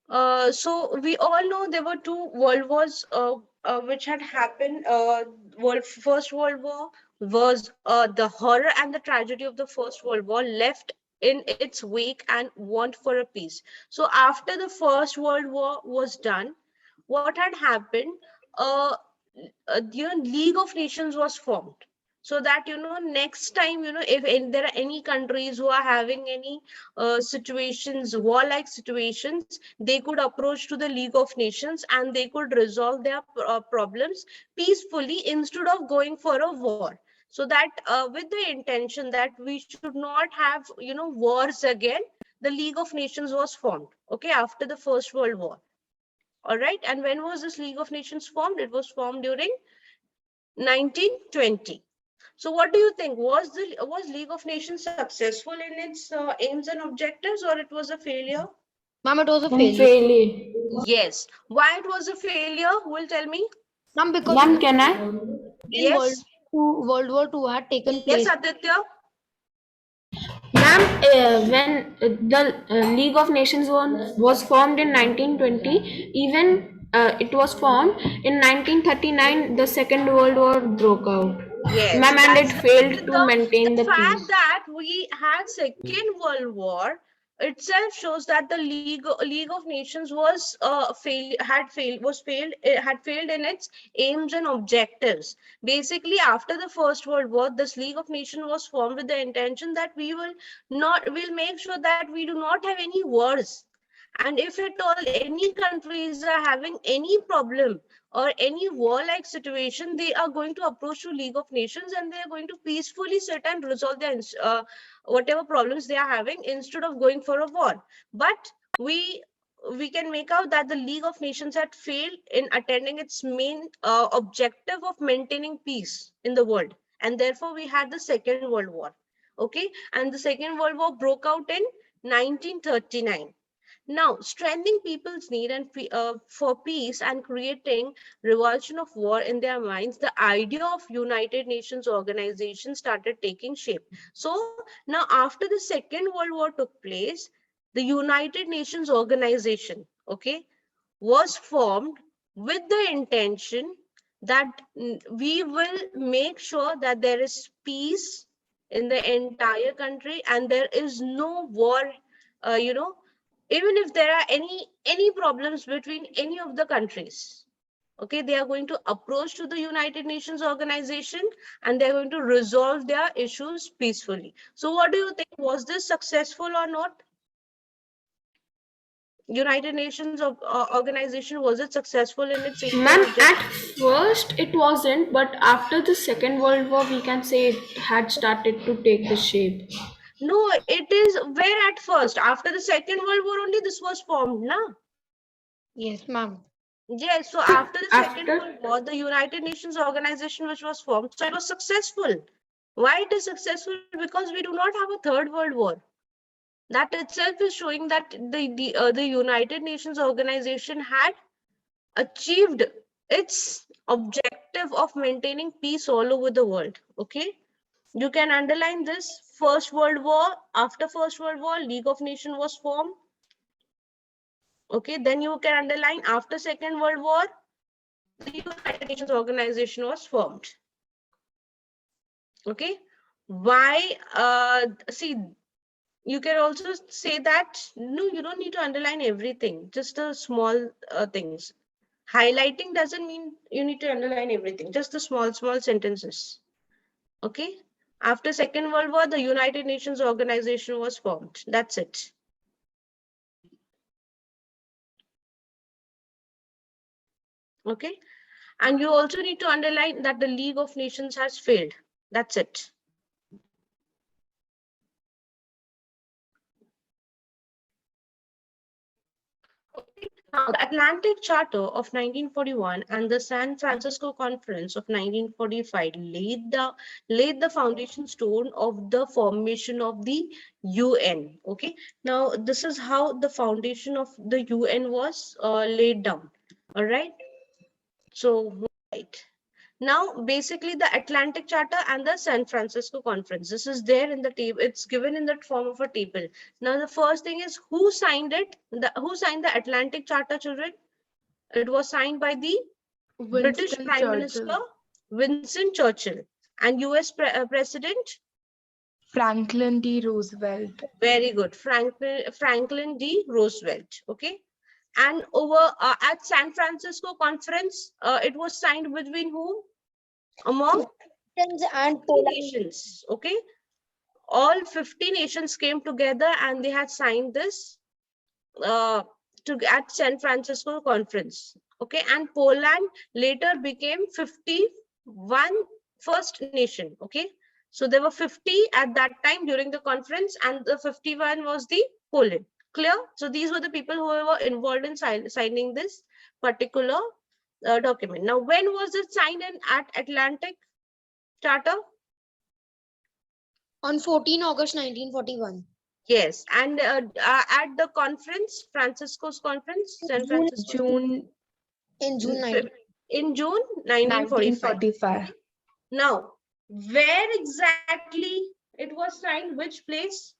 So we all know there were two world wars which had happened. First World War was the horror and the tragedy of the First World War left in its wake and want for a peace. So after the First World War was done, what had happened? Uh, League of Nations was formed, so that next time, if there are any countries who are having any situations, warlike situations, they could approach to the League of Nations and they could resolve their problems peacefully instead of going for a war. So that with the intention that we should not have wars again, the League of Nations was formed, okay, after the First World War. All right. And when was this League of Nations formed? It was formed during 1920. So what do you think? Was League of Nations successful in its aims and objectives, or it was a failure? Ma'am, it was a failure. Fairly. Yes. Why it was a failure? Who will tell me? Ma'am, because Ma'am, can I? in Yes. World War II had taken Yes, place. Aditya. Ma'am, when the League of Nations was formed in 1920, even it was formed in 1939, the Second World War broke out. Yes, Ma'am, and it failed to the maintain the fact peace. that we had Second World War itself shows that the League of Nations was had failed in its aims and objectives. Basically, after the First World War, this League of Nations was formed with the intention that will make sure that we do not have any wars. And if at all any countries are having any problem or any war-like situation, they are going to approach to League of Nations and they are going to peacefully sit and resolve their whatever problems they are having instead of going for a war. But we can make out that the League of Nations had failed in attending its main objective of maintaining peace in the world, and therefore we had the Second World War. Okay, and the Second World War broke out in 1939. Now, strengthening people's need and for peace and creating revulsion of war in their minds, the idea of United Nations organization started taking shape. So now, after the Second World War took place, the United Nations organization, okay, was formed with the intention that we will make sure that there is peace in the entire country and there is no war, you know, even if there are any problems between any of the countries, okay, they are going to approach to the United Nations organization and they're going to resolve their issues peacefully. So what do you think? Was this successful or not? United Nations organization, was it successful in its aims and Ma'am, objectives? at first it wasn't, but after the Second World War, we can say it had started to take the shape. No, it is where at first. After the Second World War only this was formed, na? Yes, ma'am. Yes, so after the Second After World War, the United Nations organization which was formed, so it was successful. Why it is successful? Because we do not have a third world war. That itself is showing that the United Nations organization had achieved its objective of maintaining peace all over the world. Okay, you can underline this. First World War, after First World War, League of Nations was formed. Okay, then you can underline after Second World War, the United Nations organization was formed. Okay, why? See, you can also say that no, you don't need to underline everything, just the small things. Highlighting doesn't mean you need to underline everything, just the small sentences. Okay, after Second World War, the United Nations organization was formed. That's it. Okay, and you also need to underline that the League of Nations has failed. That's it. Now, the Atlantic Charter of 1941 and the San Francisco Conference of 1945 laid the foundation stone of the formation of the UN. Okay, now this is how the foundation of the UN was laid down. All right. So, right. Now, basically the Atlantic Charter and the San Francisco Conference. This is there in the table. It's given in the form of a table. Now, the first thing is who signed it? Who signed the Atlantic Charter, children? It was signed by the British Winston Prime Churchill. Minister Winston Churchill and US President. Franklin D. Roosevelt. Very good, Franklin D. Roosevelt. Okay, and over at San Francisco Conference, it was signed between whom? Among And 50 nations. Okay, all 50 nations came together and they had signed this at San Francisco Conference. Okay, and Poland later became 51 first nation. Okay, so there were 50 at that time during the conference, and the 51 was the Poland. Clear? So these were the people who were involved in signing this particular document. Now, when was it signed in at Atlantic Charter? on 14 August 1941. Yes, and at the conference, Francisco's conference, San Francisco, June In June 19. in June 1945. 1945. Now, where exactly it was signed? Which place?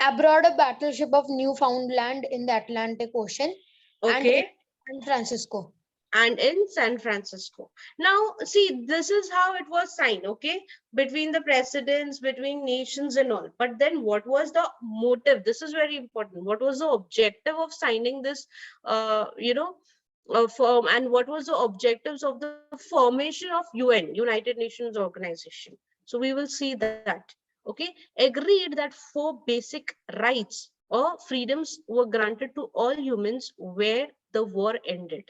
Aboard a battleship of Newfoundland in the Atlantic Ocean and in Okay, San Francisco. and in San Francisco. Now, see, this is how it was signed, okay, between the presidents, between nations and all. But then what was the motive? This is very important. What was the objective of signing this, firm, and what was the objectives of the formation of UN, United Nations Organization? So we will see that, okay, agreed that 4 basic rights or freedoms were granted to all humans where the war ended.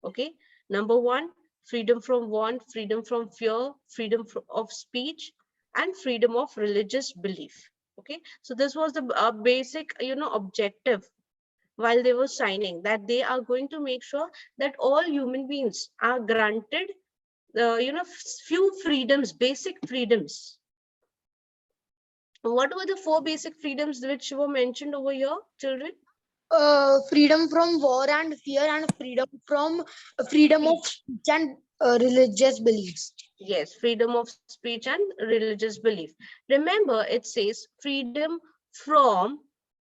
Okay, number 1, freedom from want, freedom from fear, freedom of speech, and freedom of religious belief. Okay, so this was the basic, objective while they were signing, that they are going to make sure that all human beings are granted few freedoms, basic freedoms. What were the 4 basic freedoms which were mentioned over here, children? Freedom from war and fear, and freedom of speech and religious beliefs. Yes, freedom of speech and religious belief. Remember, it says freedom from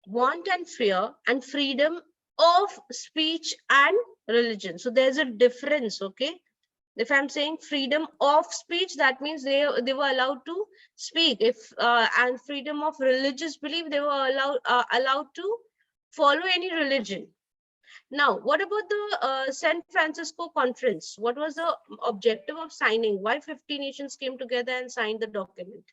want and fear, and freedom of speech and religion. So there's a difference, okay? If I'm saying freedom of speech, that means they were allowed to speak. If and freedom of religious belief, they were allowed to follow any religion. Now, what about the San Francisco Conference? What was the objective of signing? Why 50 nations came together and signed the document?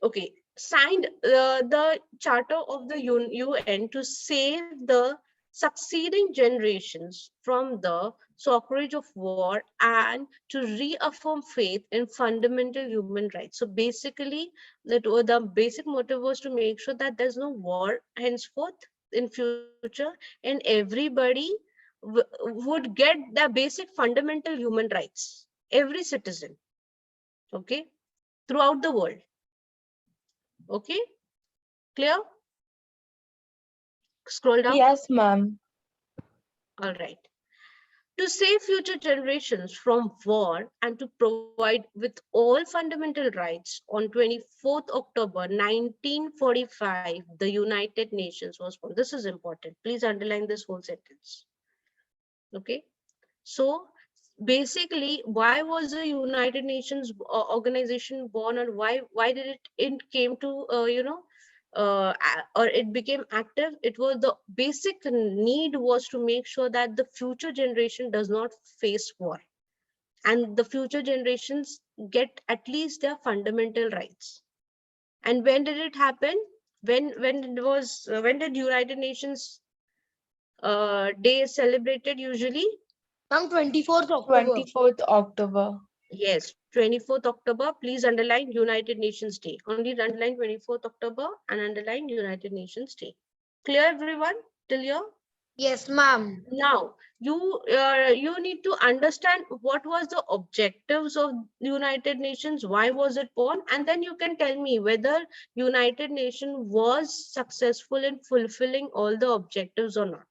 Okay, signed the Charter of the UN to save the succeeding generations from the scourge of war and to reaffirm faith in fundamental human rights. So basically, the basic motive was to make sure that there's no war henceforth in future, and everybody would get the basic fundamental human rights, every citizen, okay, throughout the world. Okay, clear? Scroll down. Yes, ma'am. All right. To save future generations from war and to provide with all fundamental rights, on 24th October 1945, the United Nations was formed. This is important. Please underline this whole sentence. Okay. So basically, why was the United Nations organization born, and why did it came to or it became active? It was the basic need was to make sure that the future generation does not face war, and the future generations get at least their fundamental rights. And when did it happen? When did United Nations Day celebrated usually? On 24th October. 24th October. Yes, 24th October. Please underline United Nations Day. Only underline 24th October and underline United Nations Day. Clear, everyone? Till here? Yes, ma'am. Now, you need to understand what was the objectives of United Nations, why was it born, and then you can tell me whether United Nations was successful in fulfilling all the objectives or not.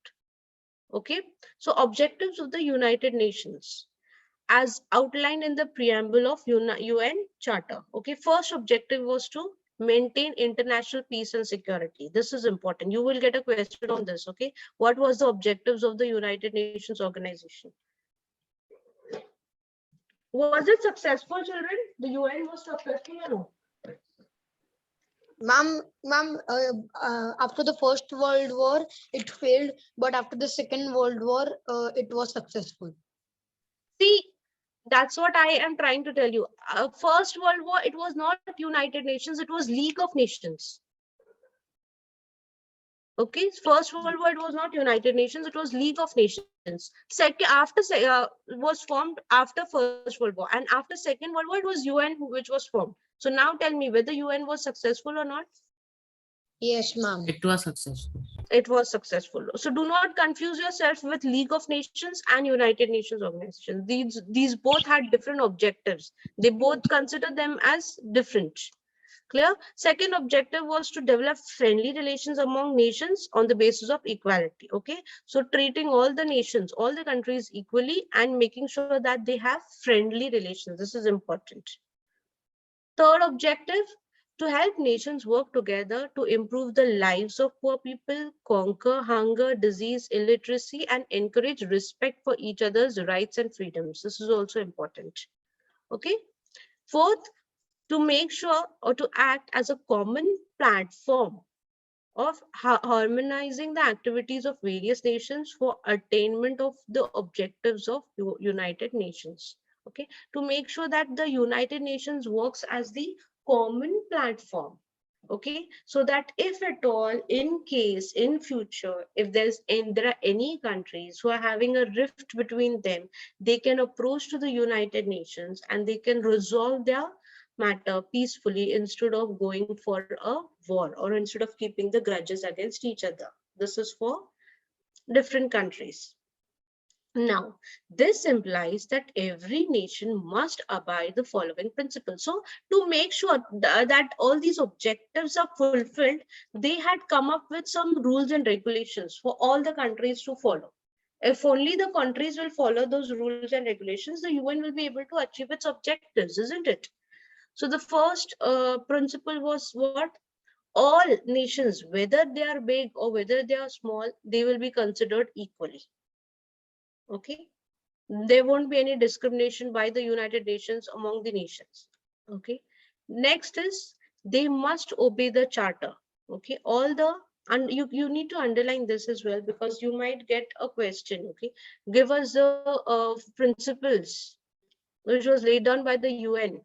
Okay, so objectives of the United Nations. as outlined in the preamble of UN Charter. Okay, first objective was to maintain international peace and security. This is important. You will get a question on this. Okay, what was the objectives of the United Nations organization? Was it successful, children? The UN was successful or no? Ma'am, after the First World War, it failed, but after the Second World War, it was successful. See, that's what I am trying to tell you. First World War, it was not United Nations, it was League of Nations. Okay, First World War, it was not United Nations, it was League of Nations. Second, was formed after First World War, and after Second World War, it was UN which was formed. So now tell me whether UN was successful or not. Yes, ma'am. It was successful. It was successful. So do not confuse yourself with League of Nations and United Nations organization. These both had different objectives. They both consider them as different. Clear? Second objective was to develop friendly relations among nations on the basis of equality. Okay, so treating all the nations, all the countries equally, and making sure that they have friendly relations. This is important. Third objective, to help nations work together to improve the lives of poor people, conquer hunger, disease, illiteracy, and encourage respect for each other's rights and freedoms. This is also important. Okay. Fourth, to make sure or to act as a common platform of harmonizing the activities of various nations for attainment of the objectives of United Nations. Okay, to make sure that the United Nations works as the common platform. Okay, so that if at all, in case, in future, if there are any countries who are having a rift between them, they can approach to the United Nations and they can resolve their matter peacefully instead of going for a war or instead of keeping the grudges against each other. This is for different countries. Now, this implies that every nation must abide the following principles. So, to make sure that all these objectives are fulfilled, they had come up with some rules and regulations for all the countries to follow. If only the countries will follow those rules and regulations, the UN will be able to achieve its objectives, isn't it? So the first principle was what? All nations, whether they are big or whether they are small, they will be considered equally. Okay, there won't be any discrimination by the United Nations among the nations. Okay, next is they must obey the charter. Okay, all the, and you need to underline this as well because you might get a question. Okay, give us the principles which was laid down by the UN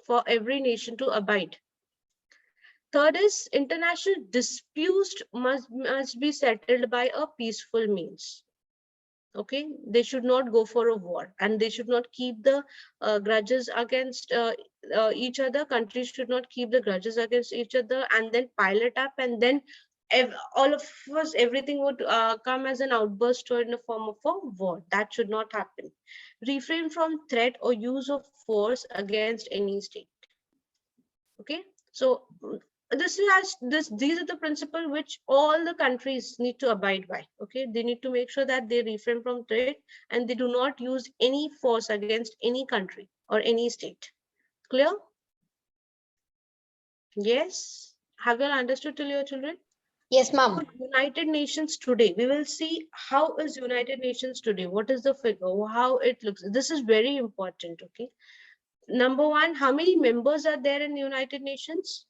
for every nation to abide. Third is international disputes must be settled by a peaceful means. Okay, they should not go for a war and they should not keep the grudges against each other. Countries should not keep the grudges against each other and then pile it up, and then all of us, everything would come as an outburst or in the form of a war. That should not happen. Refrain from threat or use of force against any state. Okay, so these are the principles which all the countries need to abide by. Okay, they need to make sure that they refrain from threat and they do not use any force against any country or any state. Clear? Yes. Have you all understood till your children? Yes, ma'am. United Nations today, we will see how is United Nations today, what is the figure, how it looks. This is very important. Okay, number one, how many members are there in the United Nations?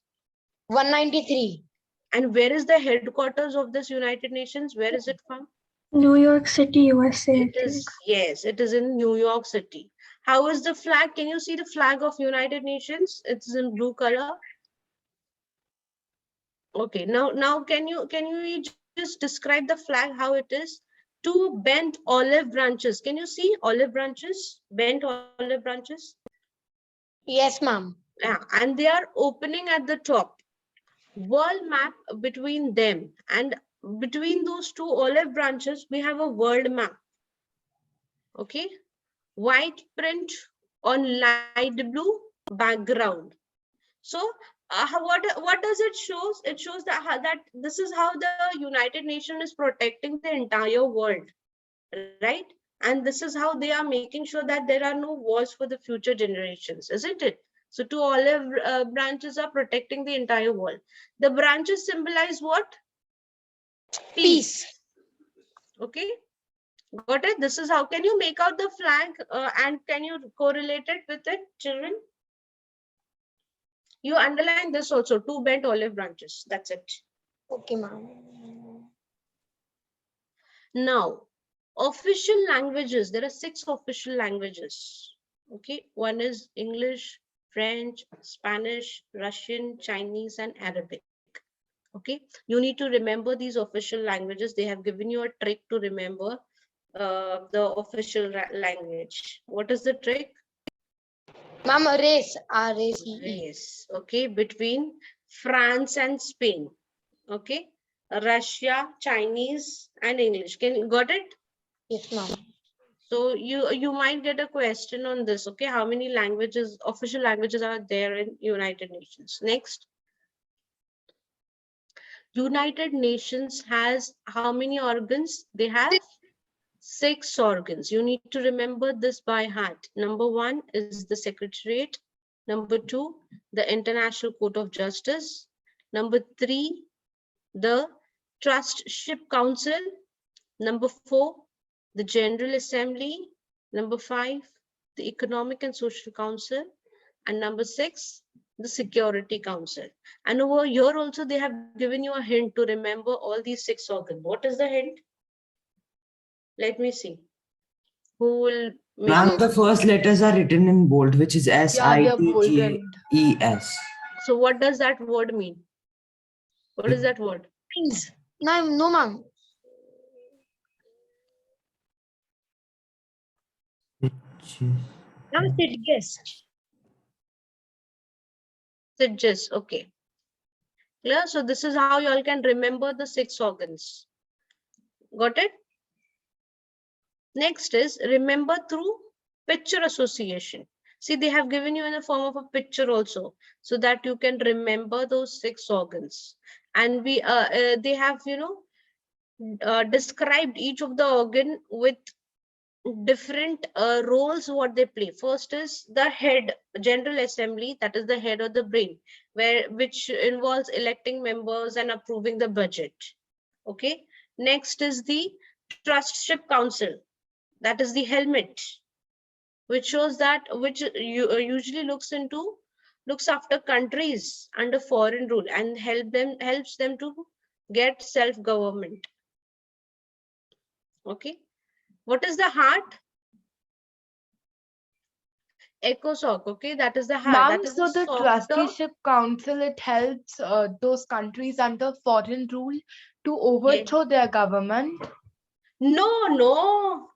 193. And where is the headquarters of this United Nations? Where is it from? New York City, USA. It is, yes, it is in New York City. How is the flag? Can you see the flag of United Nations? It's in blue color. Okay, now can you just describe the flag, how it is? Two bent olive branches. Can you see olive branches? Bent olive branches? Yes, ma'am. Yeah, and they are opening at the top. World map between them, and between those two olive branches we have a world map. Okay, white print on light blue background. So what does it shows? It shows that this is how the United Nations is protecting the entire world, right? And this is how they are making sure that there are no wars for the future generations, isn't it? So two olive branches are protecting the entire world. The branches symbolize what? Peace. Peace. Okay, got it? This is how. Can you make out the flag and can you correlate it with it, children? You underline this also, two bent olive branches. That's it. Okay, ma'am. Now, official languages. There are 6 official languages. Okay, one is English, French, Spanish, Russian, Chinese, and Arabic. Okay, you need to remember these official languages. They have given you a trick to remember the official language. What is the trick? Ma'am, race. RACE. Race. Okay, between France and Spain. Okay, Russia, Chinese, and English. Got it? Yes, ma'am. So you might get a question on this. Okay, how many languages, official languages are there in United Nations? Next. United Nations has how many organs? They have 6 organs. You need to remember this by heart. Number 1 is the Secretariat. Number 2, the International Court of Justice. Number 3, the Trustship Council. Number 4, the General Assembly. Number 5, the Economic and Social Council. And number 6, the Security Council. And over here also they have given you a hint to remember all these 6 organs. What is the hint? Let me see. Who will make Ma'am, the first letters are written in bold, which is Yeah, they are SITGES. bolded. So what does that word mean? What is that word? Means. No, ma'am. Ma'am, yes. SITGES. Okay. Clear? So this is how you all can remember the 6 organs. Got it? Next is remember through picture association. See, they have given you in the form of a picture also, so that you can remember those 6 organs. And they have, described each of the organ with different roles what they play. First is the head, General Assembly, that is the head of the brain, which involves electing members and approving the budget. Okay. Next is the Trustship Council, that is the helmet, which shows that usually looks after countries under foreign rule and helps them to get self-government. Okay. What is the heart? ECOSOC. Okay, that is the heart. Ma'am, That is so the softer. trusteeship council, it helps those countries under foreign rule to overthrow their government. No.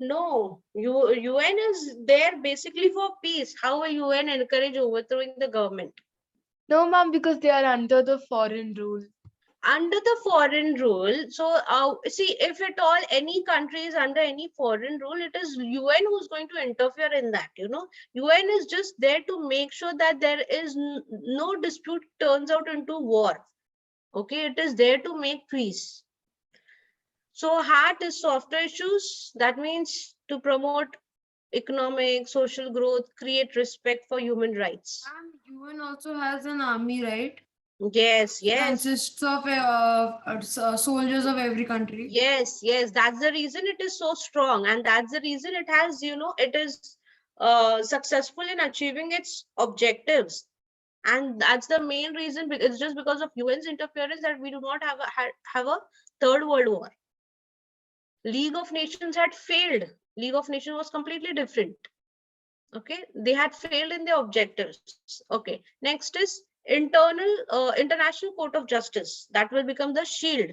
UN is there basically for peace. How a UN encourage overthrowing the government? No, ma'am, because they are under the foreign rule. Under the foreign rule. So see, if at all any country is under any foreign rule, it is UN who's going to interfere in that. UN is just there to make sure that there is no dispute turns out into war. Okay, it is there to make peace. So heart is softer issues. That means to promote economic, social growth, create respect for human rights. And UN also has an army, right? Yes. Consists of soldiers of every country. Yes. That's the reason it is so strong, and that's the reason it has, it is successful in achieving its objectives. And that's the main reason. It's just because of UN's interference that we do not have a third world war. League of Nations had failed. League of Nations was completely different. Okay, they had failed in their objectives. Okay, next is International Court of Justice. That will become the shield.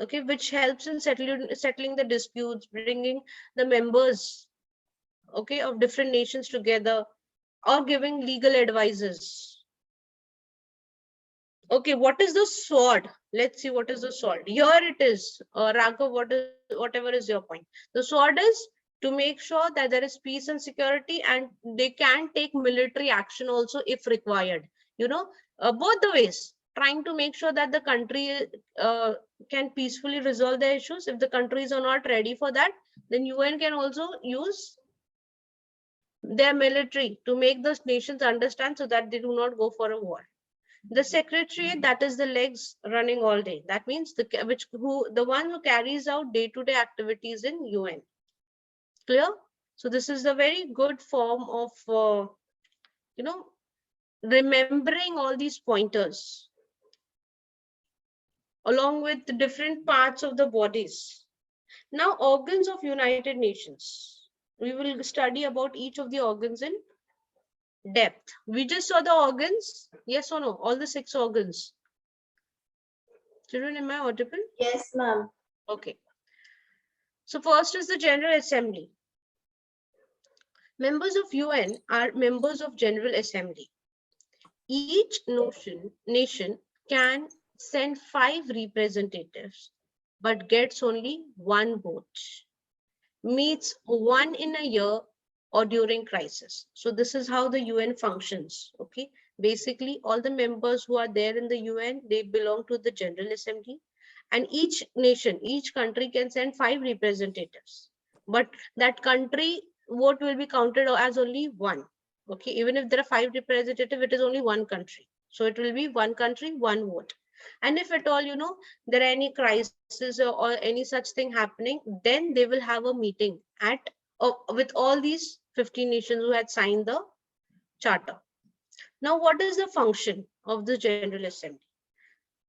Okay, which helps in settling the disputes, bringing the members, okay, of different nations together, or giving legal advices. Okay, what is the sword? Let's see what is the sword. Here it is. Raghav, whatever is your point. The sword is to make sure that there is peace and security, and they can take military action also if required. Both the ways. trying to make sure that the country can peacefully resolve their issues. If the countries are not ready for that, then UN can also use their military to make those nations understand so that they do not go for a war. The secretariat, that is the legs running all day. That means the one who carries out day-to-day activities in UN. Clear? So this is a very good form of remembering all these pointers along with the different parts of the bodies. Now, organs of United Nations. We will study about each of the organs in depth. We just saw the organs. Yes or no? All the 6 organs. Children, am I audible? Yes, ma'am. Okay. So first is the General Assembly. Members of UN are members of General Assembly. Each nation can send 5 representatives, but gets only 1 vote. Meets 1 in a year or during crisis. So this is how the UN functions. Okay. Basically, all the members who are there in the UN, they belong to the General Assembly. And each nation, each country can send 5 representatives. But that country vote will be counted as only 1. Okay, even if there are 5 representatives, it is only 1 country. So it will be 1 country, 1 vote. And if at all, there are any crisis or any such thing happening, then they will have a meeting with all these 15 nations who had signed the charter. Now, what is the function of the General Assembly?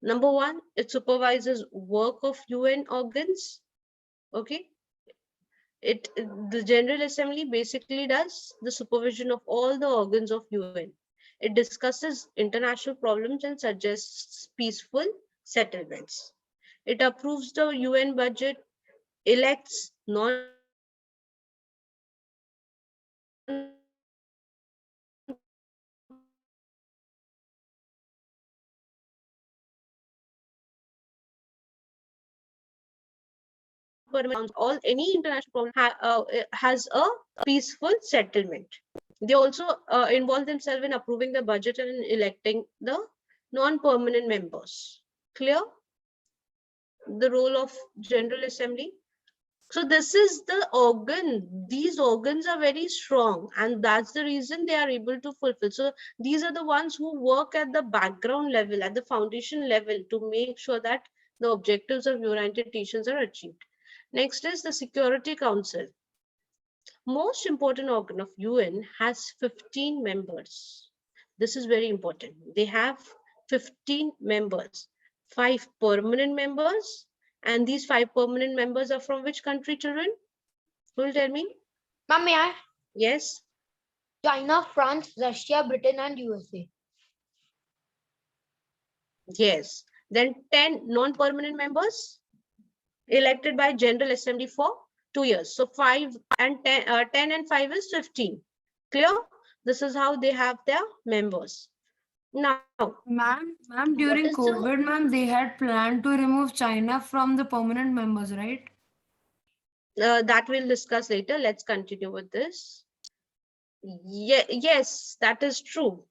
Number 1, it supervises work of UN organs. Okay. The General Assembly basically does the supervision of all the organs of UN. It discusses international problems and suggests peaceful settlements. It approves the UN budget, elects non-permanent all any international problem has a peaceful settlement. They also involve themselves in approving the budget and electing the non-permanent members. Clear? The role of General Assembly. So this is the organ. These organs are very strong, and that's the reason they are able to fulfill. So these are the ones who work at the background level, at the foundation level, to make sure that the objectives of United Nations are achieved. Next is the Security Council. Most important organ of UN has 15 members. This is very important. They have 15 members, 5 permanent members, and these 5 permanent members are from which country, children? Who will tell me? Ma'am, may I? Yes. China, France, Russia, Britain, and USA. Yes. Then 10 non-permanent members elected by General Assembly for 2 years. So 5 and 10, 10 and 5 is 15. Clear? This is how they have their members. Now, Ma'am, during COVID, ma'am, they had planned to remove China from the permanent members, right? that we'll discuss later. Let's continue with this. Yes, that is true.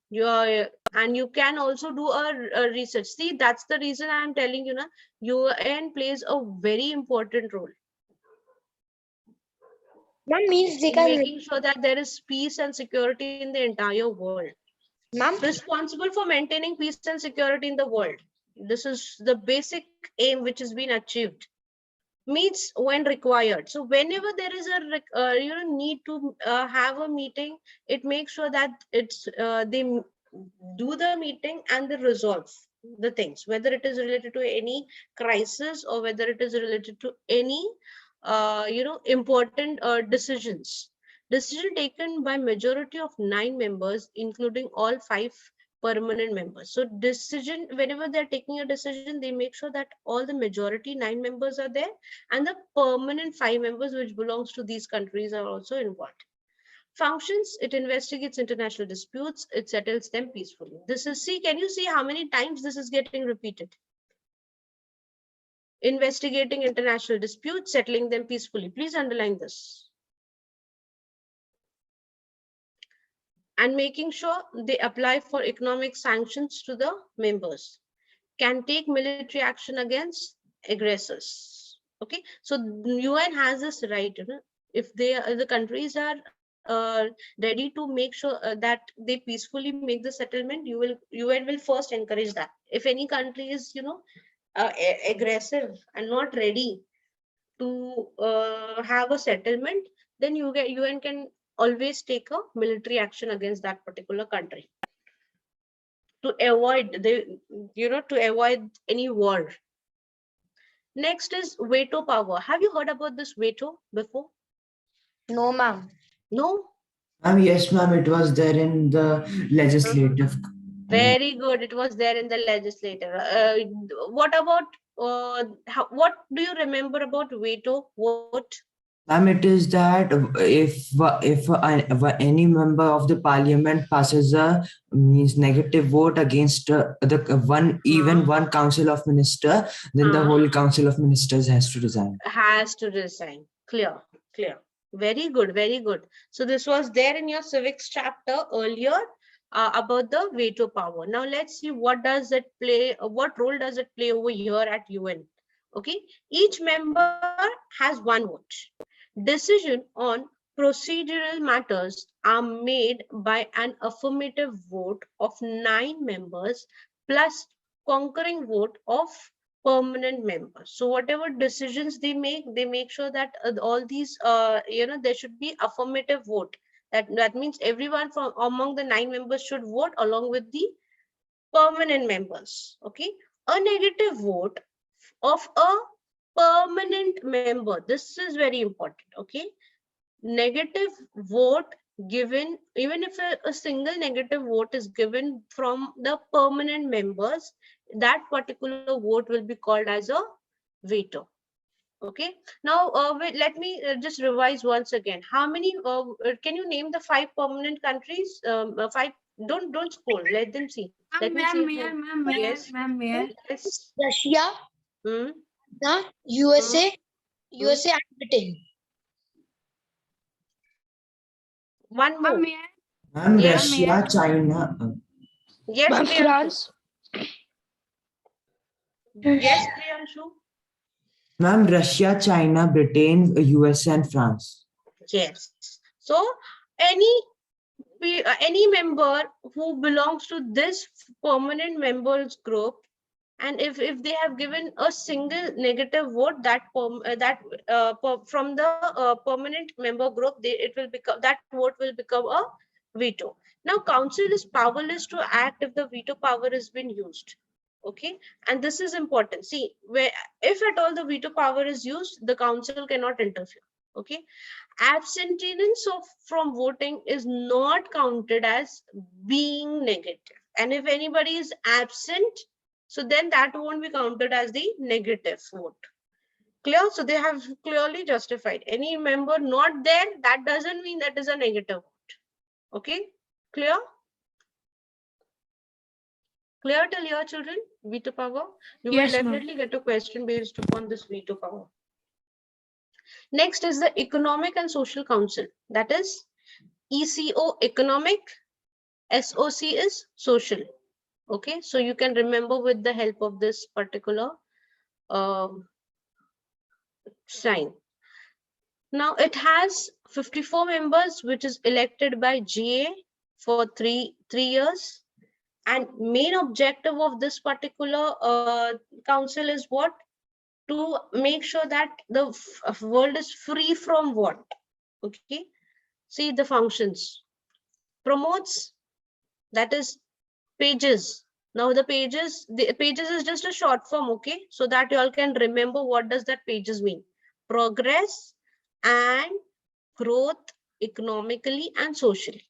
And you can also do a research. See, that's the reason I'm telling you, UN plays a very important role Ma'am, means they in can. making sure that there is peace and security in the entire world. Ma'am, Responsible for maintaining peace and security in the world. This is the basic aim which has been achieved. Meets when required. So whenever there is a need to have a meeting, it makes sure that they do the meeting and they resolve the things, whether it is related to any crisis or whether it is related to any important decision taken by majority of 9 members, including all 5 permanent members. So whenever they're taking a decision, they make sure that all the majority 9 members are there and the permanent 5 members which belongs to these countries are also involved. Functions, it investigates international disputes, it settles them peacefully. Can you see how many times this is getting repeated? Investigating international disputes, settling them peacefully. Please underline this. And making sure they apply for economic sanctions to the members. can take military action against aggressors. Okay, so UN has this right, you know, if the countries are ready to make sure that they peacefully make the settlement, UN will first encourage that. If any country is, you know, aggressive and not ready to have a settlement, then UN can always take a military action against that particular country to avoid the, you know, to avoid any war. Next is veto power. Have you heard about this veto before? No, ma'am. No? Ma'am, yes, ma'am, it was there in the legislative. Very good. It was there in the legislature. What about what do you remember about veto vote? Ma'am, it is that if any member of the parliament passes a means negative vote against the one council of minister, then the whole council of ministers has to resign. Has to resign. Clear, clear. Very good, very good. So this was there in your civics chapter earlier about the veto power. Now let's see what does it play, what role does it play over here at UN. Okay, each member has one vote. Decision on procedural matters are made by an affirmative vote of 9 members plus concurring vote of permanent members. So whatever decisions they make sure that all these, you know, there should be affirmative vote. That means everyone from among the 9 members should vote along with the permanent members. Okay, a negative vote of a permanent member. This is very important. Okay, negative vote given, even if a single negative vote is given from the permanent members, that particular vote will be called as a veto. Okay, now let me just revise once again. How many can you name the 5 permanent countries? 5, don't scroll, let them see. Let me see. Yes, yes. Russia, Hmm. the USA and Britain. One more. Ma'am, Yes, Russia, China. yes, Ma'am, Priyanshu. France. Yes, Priyanshu. Ma'am, Russia, China, Britain, USA, and France. Yes. So any member who belongs to this permanent members group, and if they have given a single negative vote, from the permanent member group, it will become, that vote will become a veto. Now council is powerless to act if the veto power has been used. Okay, and this is important. See, where if at all the veto power is used, the council cannot interfere. Okay, abstinence from voting is not counted as being negative, and if anybody is absent, so then that won't be counted as the negative vote. Clear? So they have clearly justified. Any member not there, that doesn't mean that is a negative vote. Okay, clear? Clear till here, children? Veto power. You will definitely get a question based upon this veto power. Next is the Economic and Social Council. That is ECO, economic, SOC is social. Okay, so you can remember with the help of this particular sign. Now it has 54 members, which is elected by GA for three years. And main objective of this particular council is what? To make sure that the world is free from what? Okay, see the functions. Promotes, that is pages. Now the pages is just a short form, okay, so that you all can remember what does that pages mean. Progress and growth economically and socially.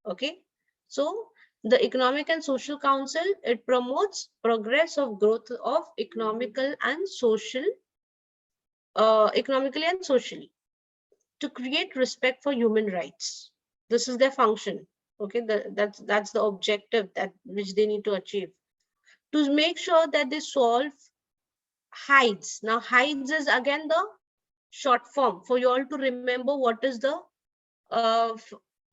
Okay, so the Economic and Social Council, it promotes progress of growth of economically and socially, to create respect for human rights. This is their function. Okay, that's the objective that which they need to achieve. To make sure that they solve hides. Now hides is again the short form for you all to remember what is the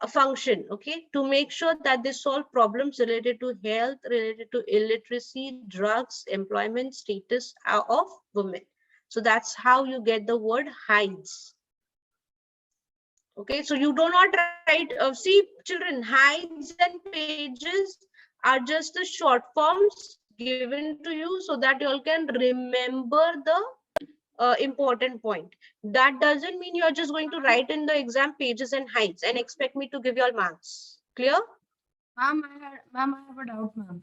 a function, okay, to make sure that they solve problems related to health, related to illiteracy, drugs, employment status of women. So that's how you get the word hides. Okay, so you do not write, see children, hides and pages are just the short forms given to you so that you all can remember the important point. That doesn't mean you are just going to write in the exam pages and hides and expect me to give you all marks. Clear? Ma'am, I have a doubt, ma'am.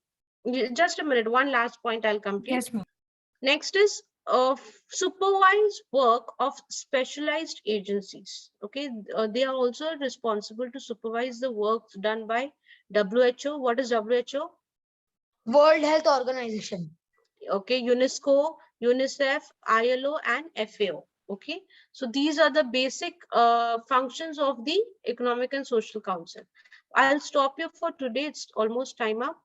Just a minute, one last point I'll complete. Yes, ma'am. Next is supervised work of specialized agencies. Okay, they are also responsible to supervise the work done by WHO. What is WHO? World Health Organization. Okay, UNESCO, UNICEF, ILO, and FAO. Okay, so these are the basic functions of the Economic and Social Council. I'll stop here for today. It's almost time up.